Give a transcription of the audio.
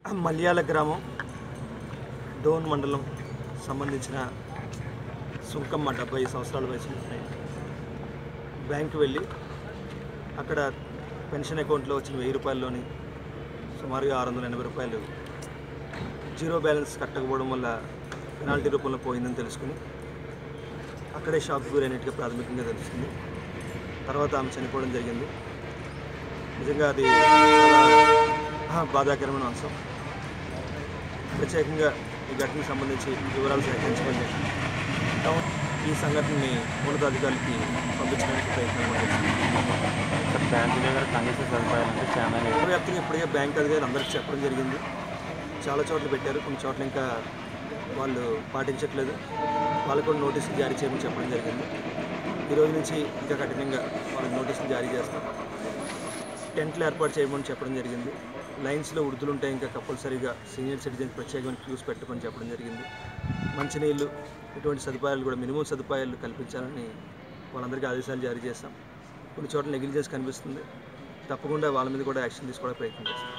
మల్యాల గ్రామం డోన్ మండలం సంబంధించిన సుంకమ్మ 70 సంవత్సరాల వయసు బ్యాంకు వెళ్ళి అక్కడ పెన్షన్ అకౌంట్లో వచ్చిన 1000 రూపాయల్లోని సుమారుగా 680 రూపాయలు జీరో బ్యాలెన్స్ కట్టకపోవడం వల్ల పెనాల్టీ రూపంలో పోయిందని తెలుసుకుని అక్కడే షాక్ గురైనట్టుగా ప్రాథమికంగా తెలుస్తుంది. తర్వాత ఆమె చనిపోవడం జరిగింది. నిజంగా అది చాలా బాధాకరమైన అంశం. ప్రత్యేకంగా ఈ ఘటనకు సంబంధించి వివరాలు సేకరించుకొని ఈ సంఘటనని ఉన్నతాధికారులకి పంపించడానికి ప్రయత్నం బ్యాంకు దగ్గర కనీస సదుపాయాలు చాలా వ్యాప్తంగా ఇప్పటికే బ్యాంక్ అధికారులు అందరికీ చెప్పడం జరిగింది. చాలా చోట్ల పెట్టారు, కొన్ని చోట్ల ఇంకా వాళ్ళు పాటించట్లేదు. వాళ్ళకు కూడా నోటీసులు జారీ చేయమని చెప్పడం జరిగింది. ఈరోజు నుంచి ఇంకా కఠినంగా వాళ్ళకి నోటీసులు జారీ చేస్తాం. టెంట్లు ఏర్పాటు చేయమని చెప్పడం జరిగింది. లైన్స్లో ఉర్దులు ఉంటాయి, ఇంకా కంపల్సరీగా సీనియర్ సిటిజన్స్ ప్రత్యేకమైన క్యూస్ పెట్టుకొని చెప్పడం జరిగింది. మంచినీళ్ళు ఇటువంటి సదుపాయాలు కూడా మినిమం సదుపాయాలు కల్పించాలని వాళ్ళందరికీ ఆదేశాలు జారీ చేస్తాం. కొన్ని చోట్ల నెగ్లిజెన్స్ కనిపిస్తుంది, తప్పకుండా వాళ్ళ మీద కూడా యాక్షన్ తీసుకోవడానికి ప్రయత్నం చేస్తాం.